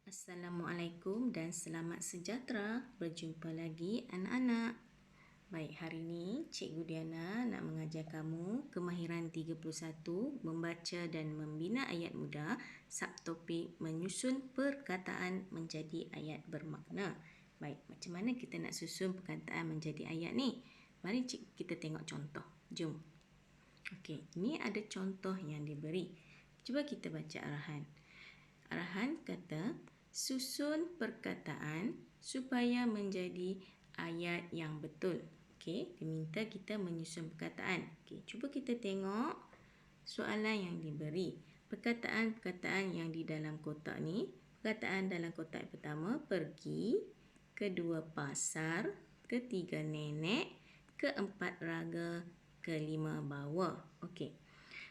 Assalamualaikum dan selamat sejahtera. Berjumpa lagi anak-anak. Baik, hari ini Cikgu Diana nak mengajar kamu kemahiran 31 membaca dan membina ayat mudah, subtopik menyusun perkataan menjadi ayat bermakna. Baik, macam mana kita nak susun perkataan menjadi ayat ni? Mari kita tengok contoh. Jom. Okey, ini ada contoh yang diberi. Cuba kita baca arahan. Arahan kata, susun perkataan supaya menjadi ayat yang betul. Okey, dia minta kita menyusun perkataan. Okey, cuba kita tengok soalan yang diberi. Perkataan-perkataan yang di dalam kotak ni. Perkataan dalam kotak pertama, pergi. Kedua, pasar. Ketiga, nenek. Keempat, raga. Kelima, bawa. Okey.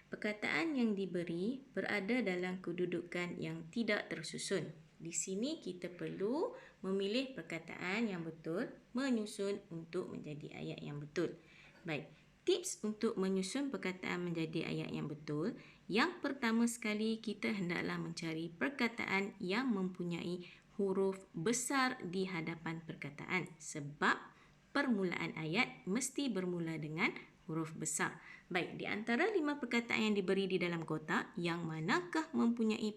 Perkataan yang diberi berada dalam kedudukan yang tidak tersusun. Di sini kita perlu memilih perkataan yang betul, menyusun untuk menjadi ayat yang betul. Baik, tips untuk menyusun perkataan menjadi ayat yang betul. Yang pertama sekali, kita hendaklah mencari perkataan yang mempunyai huruf besar di hadapan perkataan. Sebab permulaan ayat mesti bermula dengan huruf besar. Baik, di antara 5 perkataan yang diberi di dalam kotak, yang manakah mempunyai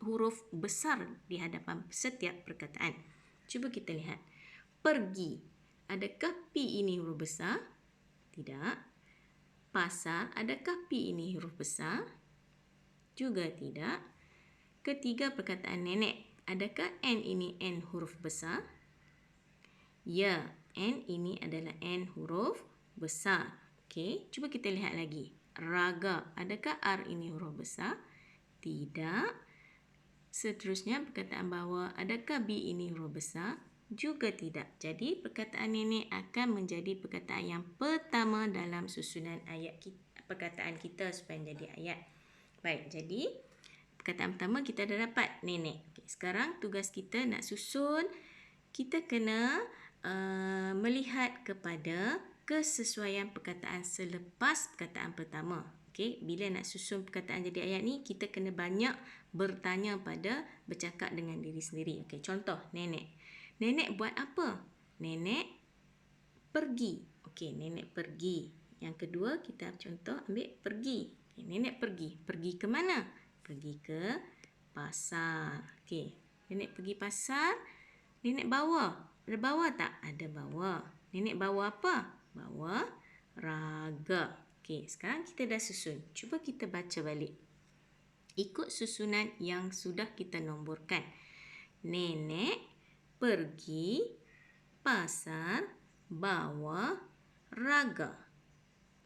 huruf besar di hadapan setiap perkataan? Cuba kita lihat. Pergi. Adakah P ini huruf besar? Tidak. Pasar. Adakah P ini huruf besar? Juga tidak. Ketiga, perkataan nenek. Adakah N ini N huruf besar? Ya, N ini adalah N huruf besar. Okey, cuba kita lihat lagi. Raga. Adakah R ini huruf besar? Tidak. Seterusnya, perkataan bawah. Adakah B ini huruf besar? Juga tidak. Jadi, perkataan nenek akan menjadi perkataan yang pertama dalam susunan ayat perkataan kita supaya menjadi ayat. Baik, jadi perkataan pertama kita dah dapat nenek. Okey, sekarang tugas kita nak susun. Kita kena melihat kepada kesesuaian perkataan selepas perkataan pertama. Okey, bila nak susun perkataan jadi ayat ni, kita kena banyak bertanya pada bercakap dengan diri sendiri. Okey, contoh nenek. Nenek buat apa? Nenek pergi. Okey, nenek pergi. Yang kedua, kita contoh ambil pergi. Okay, nenek pergi. Pergi ke mana? Pergi ke pasar. Okey, nenek pergi pasar. Nenek bawa. Ada bawa tak? Ada bawa. Nenek bawa apa? Bawa raga. Okey, sekarang kita dah susun. Cuba kita baca balik. Ikut susunan yang sudah kita nomborkan. Nenek pergi pasar bawa raga.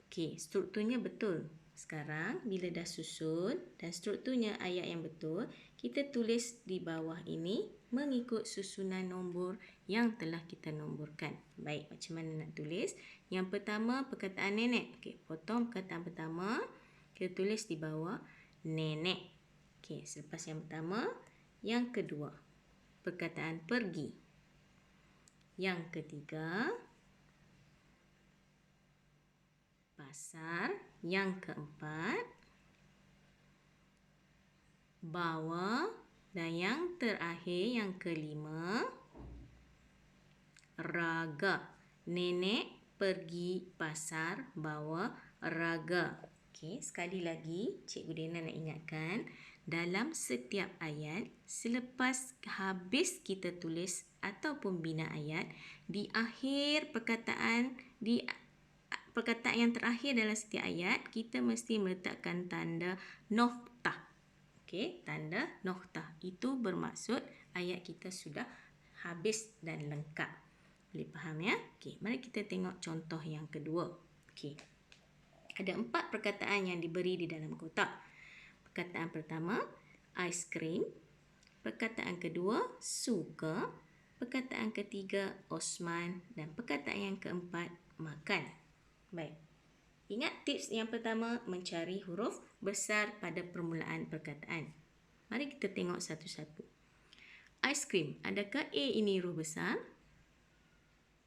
Okey, strukturnya betul. Sekarang bila dah susun dan strukturnya ayat yang betul, kita tulis di bawah ini mengikut susunan nombor yang telah kita nomborkan. Baik, macam mana nak tulis? Yang pertama, perkataan nenek. Okey, potong perkataan pertama. Kita tulis di bawah nenek. Okey, selepas yang pertama, yang kedua, perkataan pergi. Yang ketiga, pasar. Yang keempat, bawa. Dan yang terakhir, yang kelima, raga. Nenek pergi pasar bawa raga. Okey, sekali lagi Cikgu Diana nak ingatkan, dalam setiap ayat, selepas habis kita tulis ataupun bina ayat, di akhir perkataan, di perkataan yang terakhir dalam setiap ayat, kita mesti meletakkan tanda noktah. Okey, tanda noktah. Itu bermaksud ayat kita sudah habis dan lengkap. Boleh faham ya? Okey, mari kita tengok contoh yang kedua. Okey. Ada 4 perkataan yang diberi di dalam kotak. Perkataan pertama, aiskrim. Perkataan kedua, suka. Perkataan ketiga, Osman. Dan perkataan yang keempat, makan. Baik. Ingat tips yang pertama, mencari huruf besar pada permulaan perkataan. Mari kita tengok satu-satu. Aiskrim. Adakah A ini huruf besar?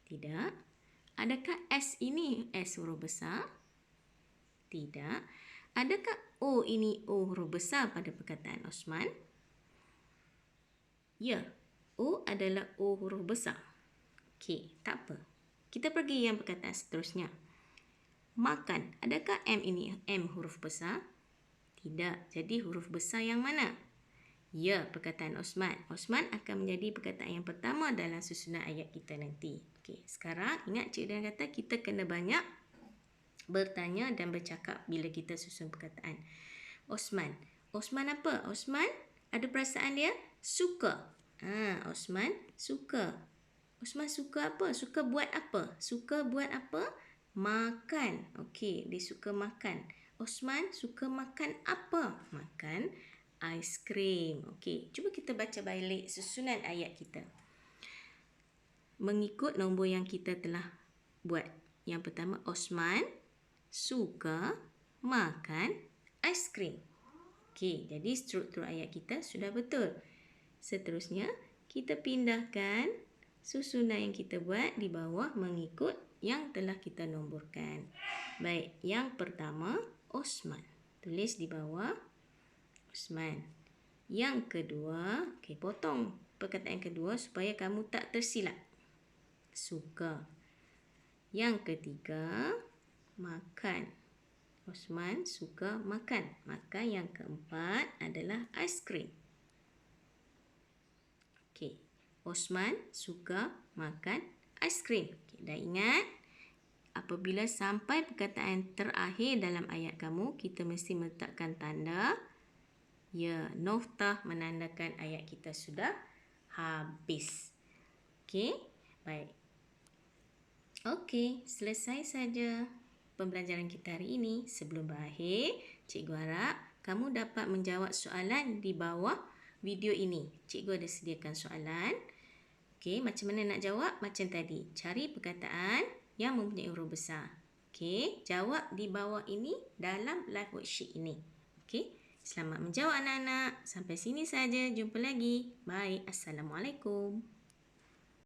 Tidak. Adakah S ini S huruf besar? Tidak. Adakah O ini O huruf besar pada perkataan Osman? Ya, O adalah O huruf besar. Okey, tak apa. Kita pergi yang perkataan seterusnya. Makan. Adakah M ini M huruf besar? Tidak. Jadi huruf besar yang mana? Ya, perkataan Osman. Osman akan menjadi perkataan yang pertama dalam susunan ayat kita nanti. Okey, sekarang ingat Cik Dan kata kita kena banyak bertanya dan bercakap bila kita susun perkataan. Osman. Osman apa? Osman ada perasaan dia suka. Osman suka. Osman suka apa? Suka buat apa? Suka buat apa? Makan. Okey, dia suka makan. Osman suka makan apa? Makan aiskrim. Okey, cuba kita baca balik susunan ayat kita. Mengikut nombor yang kita telah buat. Yang pertama, Osman suka makan aiskrim. Okey, jadi struktur ayat kita sudah betul. Seterusnya, kita pindahkan susunan yang kita buat di bawah mengikut yang telah kita nomborkan. Baik, yang pertama, Osman. Tulis di bawah Osman. Yang kedua, okey, potong perkataan kedua supaya kamu tak tersilap. Suka. Yang ketiga, makan. Osman suka makan. Maka yang keempat adalah aiskrim. Okey. Osman suka makan aiskrim. Okay, dah ingat? Apabila sampai perkataan terakhir dalam ayat kamu, kita mesti meletakkan tanda. Ya, noktah menandakan ayat kita sudah habis. Okey, baik. Okey, selesai saja pembelajaran kita hari ini. Sebelum berakhir, cikgu harap kamu dapat menjawab soalan di bawah video ini. Cikgu ada sediakan soalan. Okey, macam mana nak jawab? Macam tadi, cari perkataan yang mempunyai huruf besar. Okey, jawab di bawah ini dalam live worksheet ini. Okey, selamat menjawab anak-anak. Sampai sini saja, jumpa lagi. Bye. Assalamualaikum.